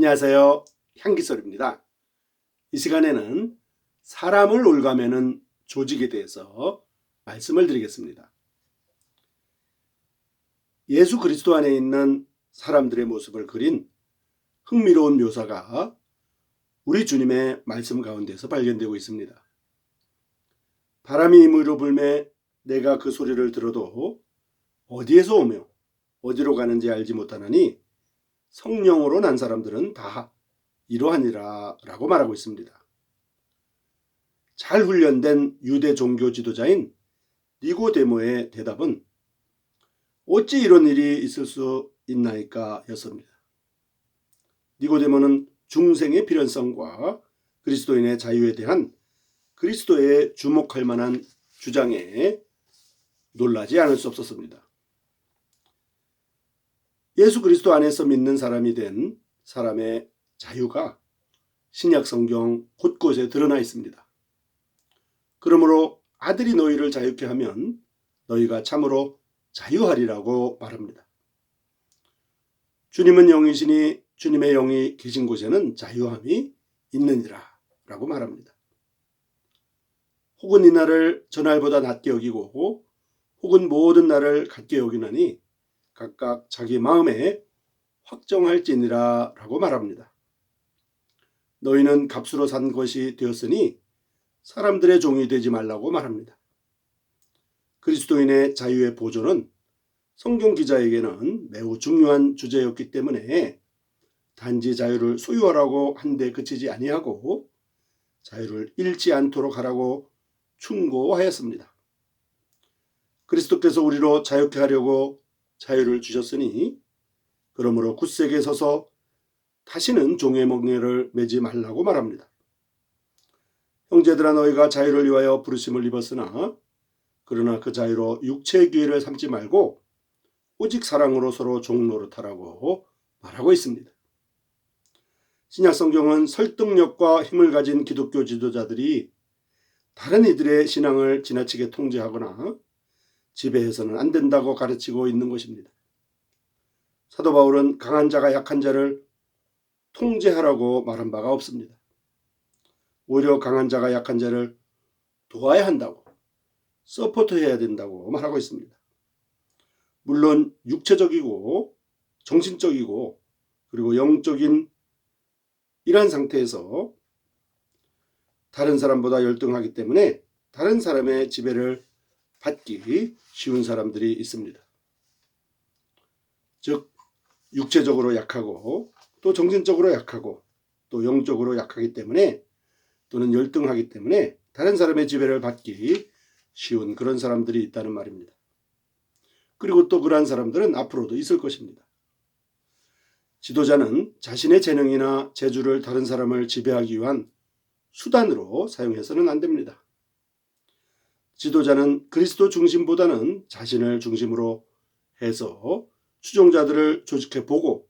안녕하세요. 향기솔입니다. 이 시간에는 사람을 올가매는 조직에 대해서 말씀을 드리겠습니다. 예수 그리스도 안에 있는 사람들의 모습을 그린 흥미로운 묘사가 우리 주님의 말씀 가운데서 발견되고 있습니다. 바람이 임의로 불매 내가 그 소리를 들어도 어디에서 오며 어디로 가는지 알지 못하나니 성령으로 난 사람들은 다 이러하니라 라고 말하고 있습니다. 잘 훈련된 유대 종교 지도자인 니고데모의 대답은 어찌 이런 일이 있을 수 있나이까 였습니다. 니고데모는 중생의 필연성과 그리스도인의 자유에 대한 그리스도의 주목할 만한 주장에 놀라지 않을 수 없었습니다. 예수 그리스도 안에서 믿는 사람이 된 사람의 자유가 신약 성경 곳곳에 드러나 있습니다. 그러므로 아들이 너희를 자유케 하면 너희가 참으로 자유하리라고 말합니다. 주님은 영이시니 주님의 영이 계신 곳에는 자유함이 있느니라 라고 말합니다. 혹은 이 날을 전날보다 낮게 여기고 혹은 모든 날을 같게 여기나니 각각 자기 마음에 확정할지니라 라고 말합니다. 너희는 값으로 산 것이 되었으니 사람들의 종이 되지 말라고 말합니다. 그리스도인의 자유의 보존은 성경 기자에게는 매우 중요한 주제였기 때문에 단지 자유를 소유하라고 한데 그치지 아니하고 자유를 잃지 않도록 하라고 충고하였습니다. 그리스도께서 우리로 자유케 하려고 자유를 주셨으니 그러므로 굳세게 서서 다시는 종의 멍에를 매지 말라고 말합니다. 형제들아 너희가 자유를 위하여 부르심을 입었으나 그러나 그 자유로 육체의 기회를 삼지 말고 오직 사랑으로 서로 종노릇하라고 말하고 있습니다. 신약 성경은 설득력과 힘을 가진 기독교 지도자들이 다른 이들의 신앙을 지나치게 통제하거나 지배해서는 안 된다고 가르치고 있는 것입니다. 사도 바울은 강한 자가 약한 자를 통제하라고 말한 바가 없습니다. 오히려 강한 자가 약한 자를 도와야 한다고, 서포트해야 된다고 말하고 있습니다. 물론 육체적이고 정신적이고 그리고 영적인 이러한 상태에서 다른 사람보다 열등하기 때문에 다른 사람의 지배를 받기 쉬운 사람들이 있습니다. 즉 육체적으로 약하고 또 정신적으로 약하고 또 영적으로 약하기 때문에 또는 열등하기 때문에 다른 사람의 지배를 받기 쉬운 그런 사람들이 있다는 말입니다. 그리고 또 그러한 사람들은 앞으로도 있을 것입니다. 지도자는 자신의 재능이나 재주를 다른 사람을 지배하기 위한 수단으로 사용해서는 안 됩니다. 지도자는 그리스도 중심보다는 자신을 중심으로 해서 추종자들을 조직해 보고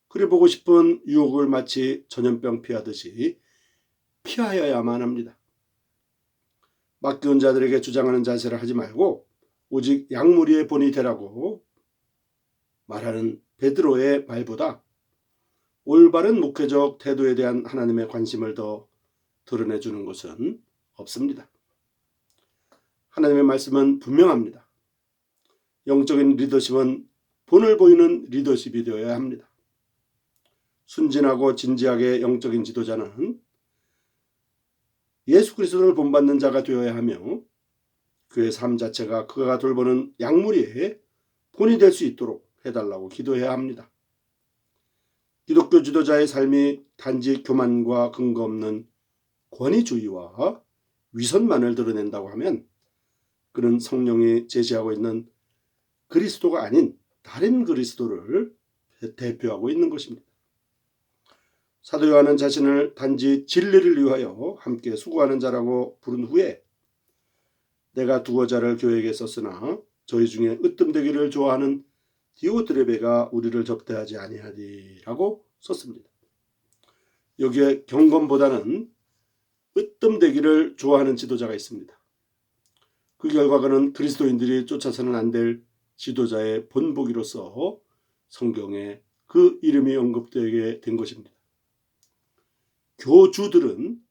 그리 보고 싶은 유혹을 마치 전염병 피하듯이 피하여야만 합니다. 맡겨온 자들에게 주장하는 자세를 하지 말고 오직 양무리의 본이 되라고 말하는 베드로의 말보다 올바른 목회적 태도에 대한 하나님의 관심을 더 드러내주는 것은 없습니다. 하나님의 말씀은 분명합니다. 영적인 리더십은 본을 보이는 리더십이 되어야 합니다. 순진하고 진지하게 영적인 지도자는 예수 그리스도를 본받는 자가 되어야 하며 그의 삶 자체가 그가 돌보는 양무리의 본이 될 수 있도록 해달라고 기도해야 합니다. 기독교 지도자의 삶이 단지 교만과 근거 없는 권위주의와 위선만을 드러낸다고 하면 그는 성령이 제시하고 있는 그리스도가 아닌 다른 그리스도를 대표하고 있는 것입니다. 사도 요한은 자신을 단지 진리를 위하여 함께 수고하는 자라고 부른 후에 내가 두어 자를 교회에게 썼으나 저희 중에 으뜸되기를 좋아하는 디오드레베가 우리를 접대하지 아니하리라고 썼습니다. 여기에 경건보다는 으뜸되기를 좋아하는 지도자가 있습니다. 그 결과는 그리스도인들이 쫓아서는 안 될 지도자의 본보기로서 성경에 그 이름이 언급되게 된 것입니다. 교주들은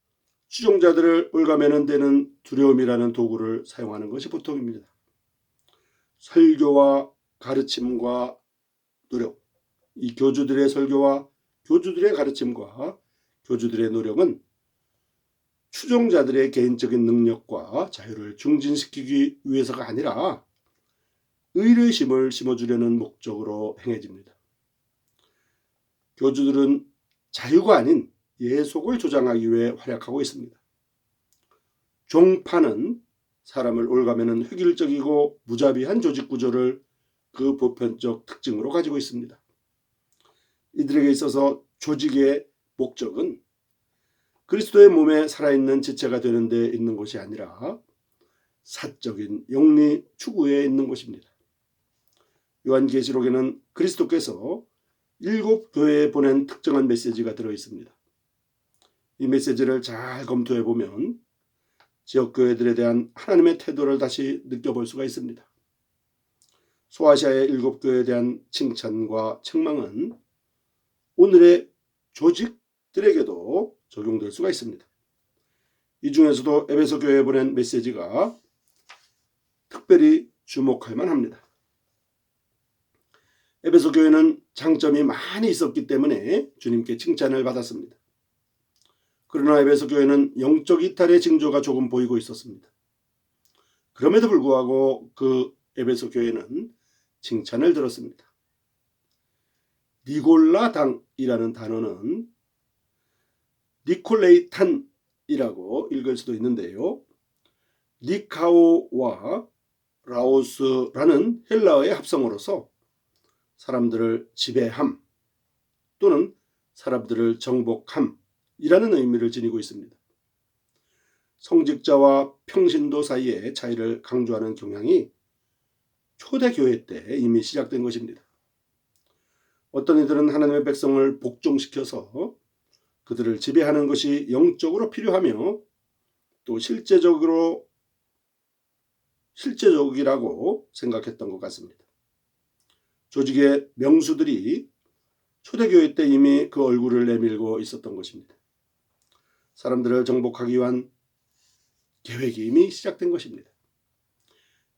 추종자들을 올가매는 데는 두려움이라는 도구를 사용하는 것이 보통입니다. 설교와 가르침과 노력, 이 교주들의 설교와 교주들의 가르침과 교주들의 노력은 추종자들의 개인적인 능력과 자유를 중진시키기 위해서가 아니라 의뢰심을 심어주려는 목적으로 행해집니다. 교주들은 자유가 아닌 예속을 조장하기 위해 활약하고 있습니다. 종파는 사람을 올가매는 획일적이고 무자비한 조직 구조를 그 보편적 특징으로 가지고 있습니다. 이들에게 있어서 조직의 목적은 그리스도의 몸에 살아있는 지체가 되는 데 있는 것이 아니라 사적인 영리 추구에 있는 것입니다. 요한계시록에는 그리스도께서 7 교회에 보낸 특정한 메시지가 들어 있습니다. 이 메시지를 잘 검토해 보면 지역 교회들에 대한 하나님의 태도를 다시 느껴볼 수가 있습니다. 소아시아의 7 교회에 대한 칭찬과 책망은 오늘의 조직들에게도 적용될 수가 있습니다. 이 중에서도 에베소 교회에 보낸 메시지가 특별히 주목할 만합니다. 에베소 교회는 장점이 많이 있었기 때문에 주님께 칭찬을 받았습니다. 그러나 에베소 교회는 영적 이탈의 징조가 조금 보이고 있었습니다. 그럼에도 불구하고 그 에베소 교회는 칭찬을 들었습니다. 니골라당이라는 단어는 니콜레이탄이라고 읽을 수도 있는데요. 니카오와 라오스라는 헬라어의 합성어로서 사람들을 지배함 또는 사람들을 정복함이라는 의미를 지니고 있습니다. 성직자와 평신도 사이의 차이를 강조하는 경향이 초대교회 때 이미 시작된 것입니다. 어떤 이들은 하나님의 백성을 복종시켜서 그들을 지배하는 것이 영적으로 필요하며 또 실제적이라고 생각했던 것 같습니다. 조직의 명수들이 초대교회 때 이미 그 얼굴을 내밀고 있었던 것입니다. 사람들을 정복하기 위한 계획이 이미 시작된 것입니다.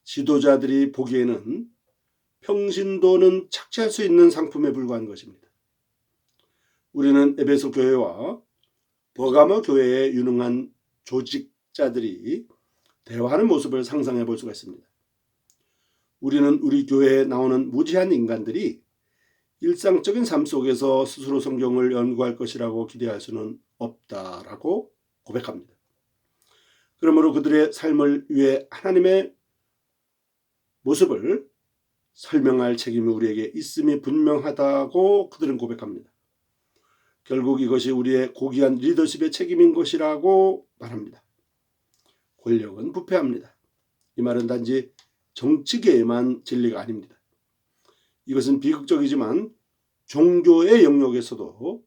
지도자들이 보기에는 평신도는 착취할 수 있는 상품에 불과한 것입니다. 우리는 에베소 교회와 버가모 교회의 유능한 조직자들이 대화하는 모습을 상상해 볼 수가 있습니다. 우리는 우리 교회에 나오는 무지한 인간들이 일상적인 삶 속에서 스스로 성경을 연구할 것이라고 기대할 수는 없다라고 고백합니다. 그러므로 그들의 삶을 위해 하나님의 모습을 설명할 책임이 우리에게 있음이 분명하다고 그들은 고백합니다. 결국 이것이 우리의 고귀한 리더십의 책임인 것이라고 말합니다. 권력은 부패합니다. 이 말은 단지 정치계에만 진리가 아닙니다. 이것은 비극적이지만 종교의 영역에서도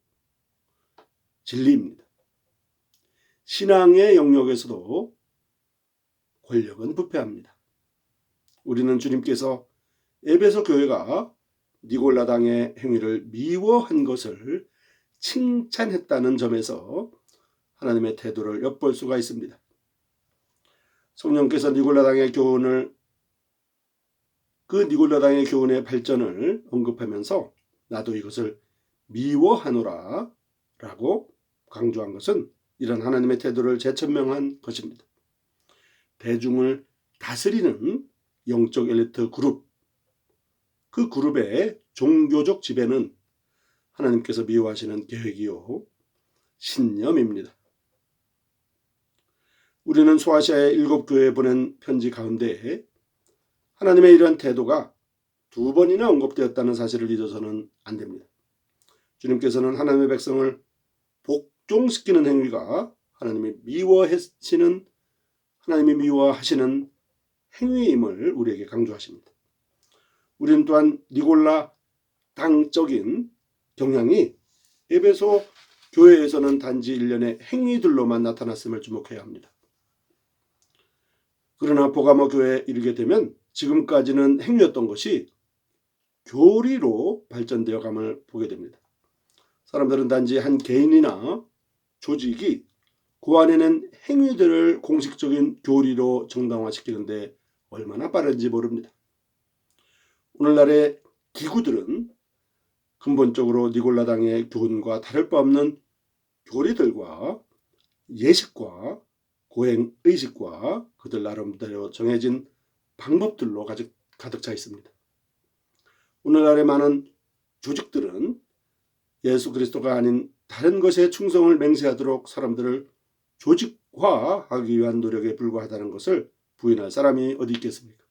진리입니다. 신앙의 영역에서도 권력은 부패합니다. 우리는 주님께서 에베소 교회가 니골라당의 행위를 미워한 것을 칭찬했다는 점에서 하나님의 태도를 엿볼 수가 있습니다. 성령께서 니골라당의 교훈의 발전을 언급하면서 나도 이것을 미워하노라 라고 강조한 것은 이런 하나님의 태도를 재천명한 것입니다. 대중을 다스리는 영적 엘리트 그룹, 그 그룹의 종교적 지배는 하나님께서 미워하시는 계획이요 신념입니다. 우리는 소아시아의 7 교회에 보낸 편지 가운데 하나님의 이러한 태도가 2번이나 언급되었다는 사실을 잊어서는 안 됩니다. 주님께서는 하나님의 백성을 복종시키는 행위가 하나님이 미워하시는 행위임을 우리에게 강조하십니다. 우리는 또한 니골라 당적인 경향이 에베소 교회에서는 단지 일련의 행위들로만 나타났음을 주목해야 합니다. 그러나 버가모 교회에 이르게 되면 지금까지는 행위였던 것이 교리로 발전되어 감을 보게 됩니다. 사람들은 단지 한 개인이나 조직이 고안해낸 행위들을 공식적인 교리로 정당화시키는데 얼마나 빠른지 모릅니다. 오늘날의 기구들은 근본적으로 니골라당의 교훈과 다를 바 없는 교리들과 예식과 고행의식과 그들 나름대로 정해진 방법들로 가득 차 있습니다. 오늘날의 많은 조직들은 예수 그리스도가 아닌 다른 것에 충성을 맹세하도록 사람들을 조직화하기 위한 노력에 불과하다는 것을 부인할 사람이 어디 있겠습니까?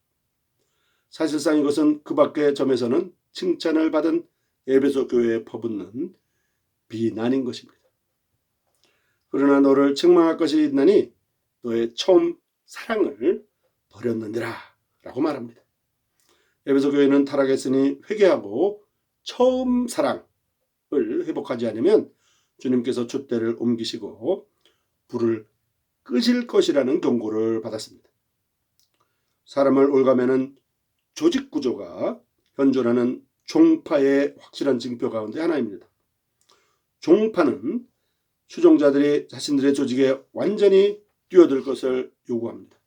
사실상 이것은 그 밖의 점에서는 칭찬을 받은 에베소 교회에 퍼붓는 비난인 것입니다. 그러나 너를 책망할 것이 있나니 너의 처음 사랑을 버렸느니라 라고 말합니다. 에베소 교회는 타락했으니 회개하고 처음 사랑을 회복하지 않으면 주님께서 촛대를 옮기시고 불을 끄실 것이라는 경고를 받았습니다. 사람을 올가매는 조직 구조가 현존하는 종파의 확실한 징표 가운데 하나입니다. 종파는 추종자들이 자신들의 조직에 완전히 뛰어들 것을 요구합니다.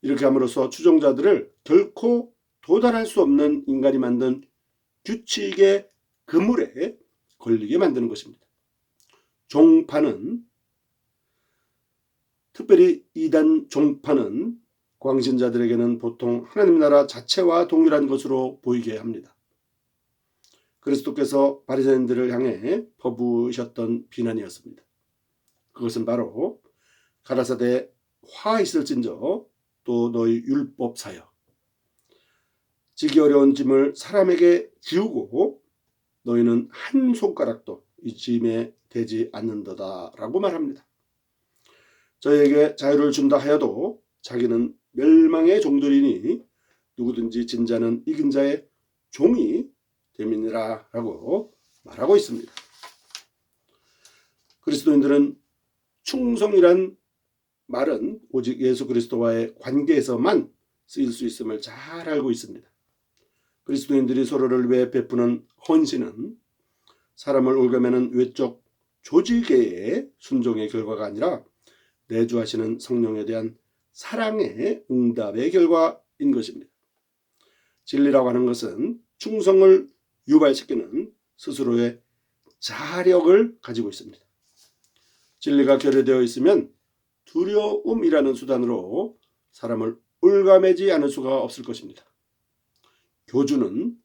이렇게 함으로써 추종자들을 결코 도달할 수 없는 인간이 만든 규칙의 그물에 걸리게 만드는 것입니다. 종파는, 특별히 이단 종파는 광신자들에게는 보통 하나님 나라 자체와 동일한 것으로 보이게 합니다. 그리스도께서 바리새인들을 향해 퍼부으셨던 비난이었습니다. 그것은 바로 가라사대 화 있을진저 또 너희 율법 사여 지기 어려운 짐을 사람에게 지우고 너희는 한 손가락도 이 짐에 대지 않는도다 라고 말합니다. 저에게 자유를 준다 하여도 자기는 멸망의 종들이니 누구든지 진 자는 이긴 자의 종이 됨이니라 라고 말하고 있습니다. 그리스도인들은 충성이란 말은 오직 예수 그리스도와의 관계에서만 쓰일 수 있음을 잘 알고 있습니다. 그리스도인들이 서로를 위해 베푸는 헌신은 사람을 올가매는 외적 조직의 순종의 결과가 아니라 내주하시는 성령에 대한 사랑의 응답의 결과인 것입니다. 진리라고 하는 것은 충성을 유발시키는 스스로의 자력을 가지고 있습니다. 진리가 결여되어 있으면 두려움이라는 수단으로 사람을 올가매지 않을 수가 없을 것입니다. 교주는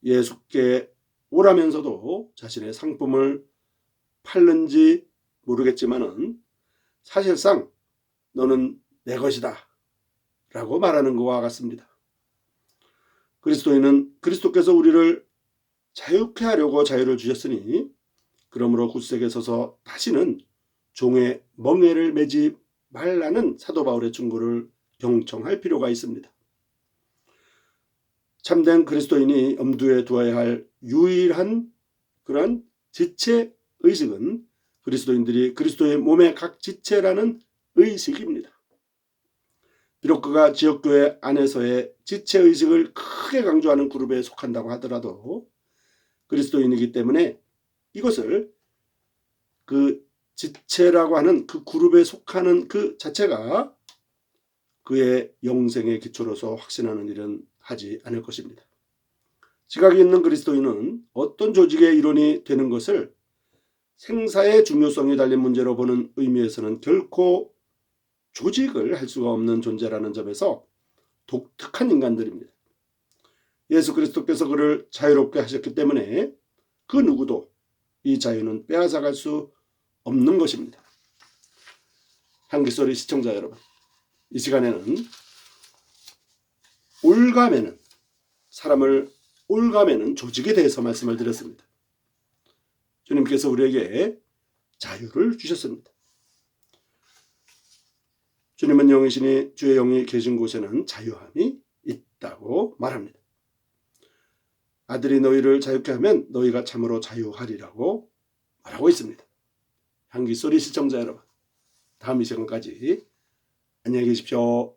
예수께 오라면서도 자신의 상품을 팔는지 모르겠지만은 사실상 너는 내 것이다 라고 말하는 것과 같습니다. 그리스도인은 그리스도께서 우리를 자유케 하려고 자유를 주셨으니 그러므로 굳세게 서서 다시는 종의 멍에를 매지 말라는 사도 바울의 충고를 경청할 필요가 있습니다. 참된 그리스도인이 엄두에 두어야 할 유일한 그런 지체 의식은 그리스도인들이 그리스도의 몸의 각 지체라는 의식입니다. 비록 그가 지역교회 안에서의 지체 의식을 크게 강조하는 그룹에 속한다고 하더라도 그리스도인이기 때문에 이것을 그 지체라고 하는 그 그룹에 속하는 그 자체가 그의 영생의 기초로서 확신하는 일은 하지 않을 것입니다. 지각이 있는 그리스도인은 어떤 조직의 일원이 되는 것을 생사의 중요성이 달린 문제로 보는 의미에서는 결코 조직을 할 수가 없는 존재라는 점에서 독특한 인간들입니다. 예수 그리스도께서 그를 자유롭게 하셨기 때문에 그 누구도 이 자유는 빼앗아갈 수 없는 것입니다. 향기소리 시청자 여러분, 이 시간에는 올가매는, 사람을 올가매는 조직에 대해서 말씀을 드렸습니다. 주님께서 우리에게 자유를 주셨습니다. 주님은 영이시니 주의 영이 계신 곳에는 자유함이 있다고 말합니다. 아들이 너희를 자유케 하면 너희가 참으로 자유하리라고 말하고 있습니다. 향기소리 시청자 여러분, 다음 이 시간까지 안녕히 계십시오.